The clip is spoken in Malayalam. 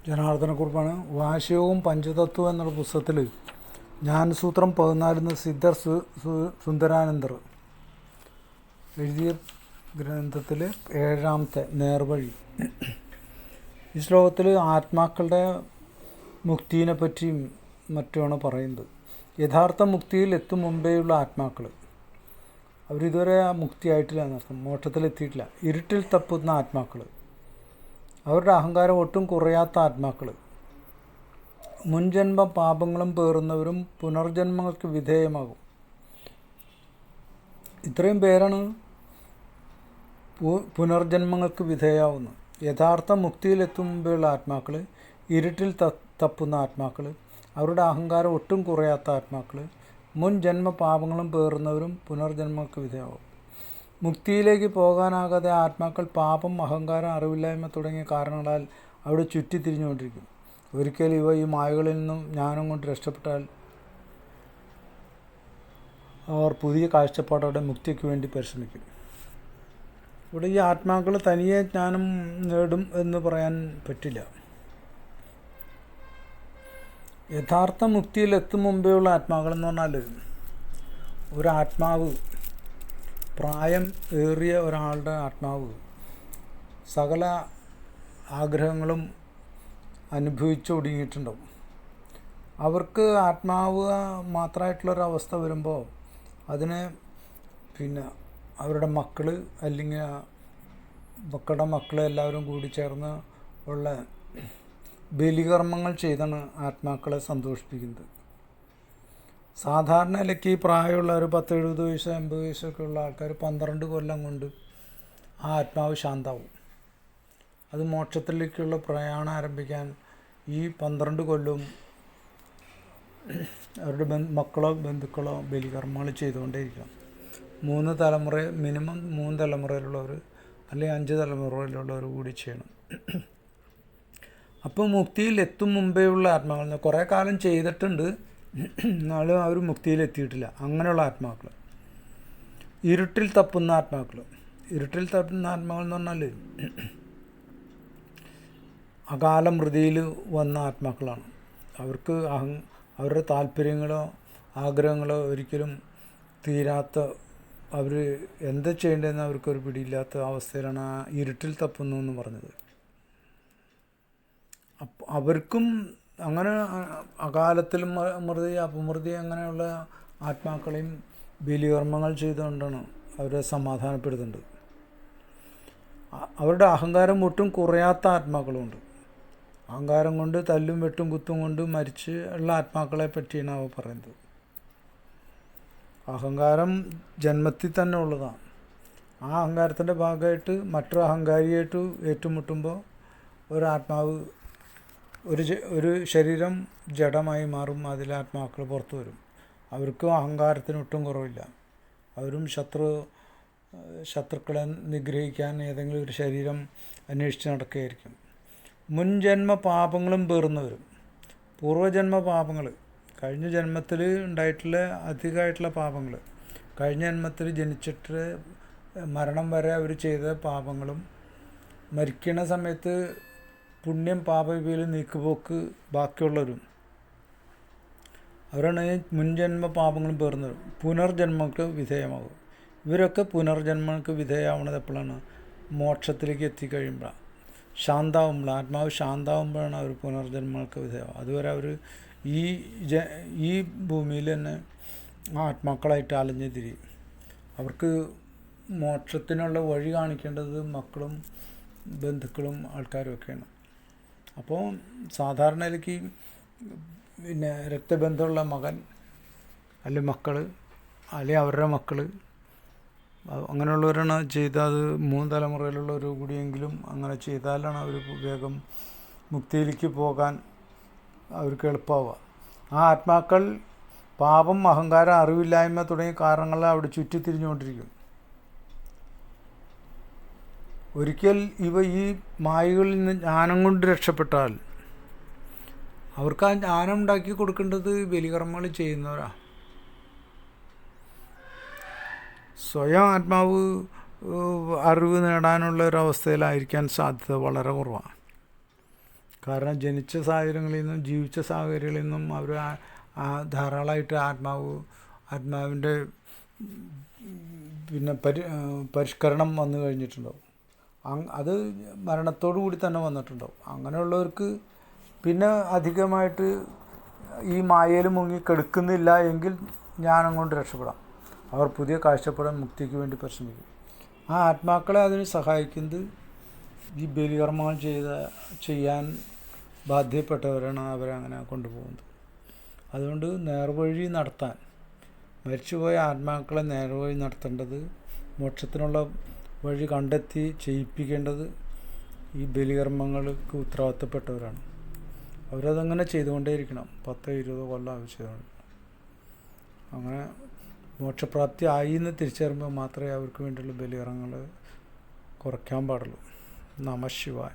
ജനാർദ്ദനക്കുറിപ്പാണ്. വാശിയവും പഞ്ചതത്വം എന്നുള്ള പുസ്തകത്തിൽ ജ്ഞാനസൂത്രം 14 സിദ്ധർ സുന്ദരാനന്ദർ എഴുതിയ ഗ്രന്ഥത്തിൽ 7ാമത്തെ നേർവഴി. ഈ ശ്ലോകത്തിൽ ആത്മാക്കളുടെ മുക്തിയെ പറ്റിയും മറ്റുമാണ് പറയുന്നത്. യഥാർത്ഥ മുക്തിയിൽ എത്തും മുമ്പേയുള്ള ആത്മാക്കൾ അവരിതുവരെ ആ മുക്തിയായിട്ടില്ല എന്നർത്ഥം, മോക്ഷത്തിലെത്തിയിട്ടില്ല. ഇരുട്ടിൽ തപ്പുന്ന ആത്മാക്കൾ, അവരുടെ അഹങ്കാരം ഒട്ടും കുറയാത്ത ആത്മാക്കൾ, മുൻജന്മ പാപങ്ങളും പേറുന്നവരും പുനർജന്മങ്ങൾക്ക് വിധേയമാകും. ഇത്രയും പേരാണ് പുനർജന്മങ്ങൾക്ക് വിധേയമാവുന്നത്. യഥാർത്ഥ മുക്തിയിലെത്തും മുമ്പെയുള്ള ആത്മാക്കൾ, ഇരുട്ടിൽ തപ്പുന്ന ആത്മാക്കൾ, അവരുടെ അഹങ്കാരം ഒട്ടും കുറയാത്ത ആത്മാക്കൾ, മുൻ ജന്മ പാപങ്ങളും പേറുന്നവരും പുനർജന്മങ്ങൾക്ക് വിധേയമാകും. മുക്തിയിലേക്ക് പോകാനാകാതെ ആത്മാക്കൾ പാപം, അഹങ്കാരം, അറിവില്ലായ്മ തുടങ്ങിയ കാരണങ്ങളാൽ അവിടെ ചുറ്റിത്തിരിഞ്ഞുകൊണ്ടിരിക്കും. ഒരിക്കൽ ഇവ ഈ മായകളിൽ നിന്നും ജ്ഞാനം കൊണ്ട് രക്ഷപ്പെട്ടാൽ അവർ പുതിയ കാഴ്ചപ്പാടോടെ മുക്തിക്ക് വേണ്ടി പരിശ്രമിക്കും. ഇവിടെ ഈ ആത്മാക്കൾ തനിയെ ജ്ഞാനം നേടും എന്ന് പറയാൻ പറ്റില്ല. യഥാർത്ഥ മുക്തിയിൽ എത്തും മുമ്പേയുള്ള ആത്മാക്കളെന്ന് പറഞ്ഞാൽ, ഒരാത്മാവ്, പ്രായം ഏറിയ ഒരാളുടെ ആത്മാവ് സകല ആഗ്രഹങ്ങളും അനുഭവിച്ചു ഒടുങ്ങിയിട്ടുണ്ടാവും. അവർക്ക് ആത്മാവ് മാത്രമായിട്ടുള്ളൊരവസ്ഥ വരുമ്പോൾ അതിനെ അവരുടെ മക്കൾ അല്ലെങ്കിൽ മക്കളുടെ മക്കൾ എല്ലാവരും കൂടി ചേർന്ന് ഉള്ള ബലികർമ്മങ്ങൾ ചെയ്താണ് ആത്മാക്കളെ സന്തോഷിപ്പിക്കുന്നത്. സാധാരണ നിലയ്ക്ക് ഈ പ്രായമുള്ള ഒരു 10-70 വയസ്സ് 80 വയസ്സൊക്കെ ഉള്ള ആൾക്കാർ 12 കൊല്ലം കൊണ്ട് ആ ആത്മാവ് ശാന്താവും. അത് മോക്ഷത്തിലേക്കുള്ള പ്രയാണം ആരംഭിക്കാൻ ഈ 12 കൊല്ലവും അവരുടെ മക്കളോ ബന്ധുക്കളോ ബലികർമ്മങ്ങൾ ചെയ്തുകൊണ്ടേയിരിക്കണം. 3 തലമുറ, മിനിമം 3 തലമുറയിലുള്ളവർ അല്ലെങ്കിൽ 5 തലമുറയിലുള്ളവർ കൂടി ചെയ്യണം. അപ്പോൾ മുക്തിയിൽ എത്തും മുമ്പേയുള്ള ആത്മാക്കൾ കുറേ കാലം ചെയ്തിട്ടുണ്ട്, എന്നാലും അവർ മുക്തിയിലെത്തിയിട്ടില്ല. അങ്ങനെയുള്ള ആത്മാക്കൾ. ഇരുട്ടിൽ തപ്പുന്ന ആത്മാക്കൾ. ഇരുട്ടിൽ തപ്പുന്ന ആത്മാക്കൾ എന്ന് പറഞ്ഞാൽ അകാല മൃതിയിൽ വന്ന ആത്മാക്കളാണ്. അവർക്ക് അവരുടെ താല്പര്യങ്ങളോ ആഗ്രഹങ്ങളോ ഒരിക്കലും തീരാത്ത, അവർ എന്താ ചെയ്യേണ്ടതെന്ന് അവർക്കൊരു പിടിയില്ലാത്ത അവസ്ഥയിലാണ് ആ ഇരുട്ടിൽ തപ്പുന്നു എന്ന് പറഞ്ഞത്. അവർക്കും അങ്ങനെ അകാലത്തിൽ മൃതി, അപമൃതി അങ്ങനെയുള്ള ആത്മാക്കളെയും ബലികർമ്മങ്ങൾ ചെയ്തുകൊണ്ടാണ് അവരെ സമാധാനപ്പെടുത്തുന്നത്. അവരുടെ അഹങ്കാരം ഒട്ടും കുറയാത്ത ആത്മാക്കളുമുണ്ട്. അഹങ്കാരം കൊണ്ട് തല്ലും വെട്ടും കുത്തും കൊണ്ട് മരിച്ച് ഉള്ള ആത്മാക്കളെ പറ്റിയാണ് അവ പറയുന്നത്. അഹങ്കാരം ജന്മത്തിൽ തന്നെ ഉള്ളതാണ്. ആ അഹങ്കാരത്തിൻ്റെ ഭാഗമായിട്ട് മറ്റൊരു അഹങ്കാരിയായിട്ട് ഏറ്റുമുട്ടുമ്പോൾ ഒരാത്മാവ്, ഒരു ശരീരം ജഡമായി മാറും. അതിൽ ആത്മാക്കൾ പുറത്തു വരും. അവർക്കും അഹങ്കാരത്തിന് ഒട്ടും കുറവില്ല. അവരും ശത്രുക്കളെ നിഗ്രഹിക്കാൻ ഏതെങ്കിലും ഒരു ശരീരം അന്വേഷിച്ച് നടക്കുകയായിരിക്കും. മുൻജന്മ പാപങ്ങളും പേറുന്നവരും, പൂർവ്വജന്മ പാപങ്ങൾ, കഴിഞ്ഞ ജന്മത്തിൽ ഉണ്ടായിട്ടുള്ള അധികമായിട്ടുള്ള പാപങ്ങൾ, കഴിഞ്ഞ ജന്മത്തിൽ ജനിച്ചിട്ട് മരണം വരെ അവർ ചെയ്ത പാപങ്ങളും, മരിക്കണ സമയത്ത് പുണ്യം പാപവിയിൽ നീക്കുപോക്ക് ബാക്കിയുള്ളവരും, അവരാണ് മുൻജന്മ പാപങ്ങളും പേർന്നവരും പുനർജന്മങ്ങൾക്ക് വിധേയമാകും. ഇവരൊക്കെ പുനർജന്മങ്ങൾക്ക് വിധേയമാവുന്നത് എപ്പോഴാണ്? മോക്ഷത്തിലേക്ക് എത്തിക്കഴിയുമ്പോഴാണ്, ശാന്താവുമ്പോൾ, ആത്മാവ് ശാന്താവുമ്പോഴാണ് അവർ പുനർജന്മങ്ങൾക്ക് വിധേയമാവും. അതുവരെ അവർ ഈ ഭൂമിയിൽ തന്നെ ആത്മാക്കളായിട്ട് അലഞ്ഞു തിരിയും. അവർക്ക് മോക്ഷത്തിനുള്ള വഴി കാണിക്കേണ്ടത് മക്കളും ബന്ധുക്കളും ആൾക്കാരും ഒക്കെയാണ്. അപ്പോൾ സാധാരണ നിലയ്ക്ക് രക്തബന്ധമുള്ള മകൻ അല്ലെങ്കിൽ മക്കൾ അല്ലെങ്കിൽ അവരുടെ മക്കൾ അങ്ങനെയുള്ളവരാണ് ചെയ്താൽ, അത് 3 തലമുറയിലുള്ളവർ കൂടിയെങ്കിലും അങ്ങനെ ചെയ്താലാണ് അവർ വേഗം മുക്തിയിലേക്ക് പോകാൻ അവർക്ക് എളുപ്പമാവുക. ആ ആത്മാക്കൾ പാപം, അഹങ്കാരം, അറിവില്ലായ്മ തുടങ്ങിയ കാരണങ്ങളെ അവിടെ ചുറ്റിത്തിരിഞ്ഞുകൊണ്ടിരിക്കും. ഒരിക്കൽ ഇവ ഈ മായകളിൽ നിന്ന് ജ്ഞാനം കൊണ്ട് രക്ഷപ്പെട്ടാൽ അവർക്ക് ആ ജ്ഞാനം ഉണ്ടാക്കി കൊടുക്കേണ്ടത് ബലികർമ്മങ്ങൾ ചെയ്യുന്നവരാ. സ്വയം ആത്മാവ് അറിവ് നേടാനുള്ള ഒരവസ്ഥയിലായിരിക്കാൻ സാധ്യത വളരെ കുറവാണ്. കാരണം ജനിച്ച സാഹചര്യങ്ങളിൽ നിന്നും ജീവിച്ച സാഹചര്യങ്ങളിൽ നിന്നും അവർ ധാരാളമായിട്ട് ആത്മാവിൻ്റെ പിന്നെ പരിഷ്കരണം വന്നു കഴിഞ്ഞിട്ടുണ്ടാവും. അത് മരണത്തോടു കൂടി തന്നെ വന്നിട്ടുണ്ടാവും. അങ്ങനെയുള്ളവർക്ക് പിന്നെ അധികമായിട്ട് ഈ മായയിൽ മുങ്ങി കെടുക്കുന്നില്ല എങ്കിൽ ജ്ഞാനം കൊണ്ട് രക്ഷപ്പെടാം. അവർ പുതിയ കാഴ്ചപ്പാട് മുക്തിക്ക് വേണ്ടി പരിശ്രമിക്കും. ആ ആത്മാക്കളെ അതിന് സഹായിക്കുന്നത് ഈ ബലികർമ്മങ്ങൾ ചെയ്യാൻ ബാധ്യപ്പെട്ടവരാണ് അവരെ അങ്ങനെ കൊണ്ടുപോകുന്നത്. അതുകൊണ്ട് നേർവഴി നടത്താൻ, മരിച്ചുപോയ ആത്മാക്കളെ നേർവഴി നടത്തേണ്ടത്, മോക്ഷത്തിനുള്ള വഴി കണ്ടെത്തി ചെയ്യിപ്പിക്കേണ്ടത് ഈ ബലികർമ്മങ്ങൾക്ക് ഉത്തരവാദിത്തപ്പെട്ടവരാണ്. അവരതങ്ങനെ ചെയ്തുകൊണ്ടേയിരിക്കണം. 10-20 കൊല്ലം അവർ ചെയ്തുകൊണ്ട് അങ്ങനെ മോക്ഷപ്രാപ്തി ആയി എന്ന് തിരിച്ചറിയുമ്പോൾ മാത്രമേ അവർക്ക് വേണ്ടിയുള്ള ബലികർമ്മങ്ങൾ കുറയ്ക്കാൻ പാടുള്ളൂ. നമഃ ശിവായ.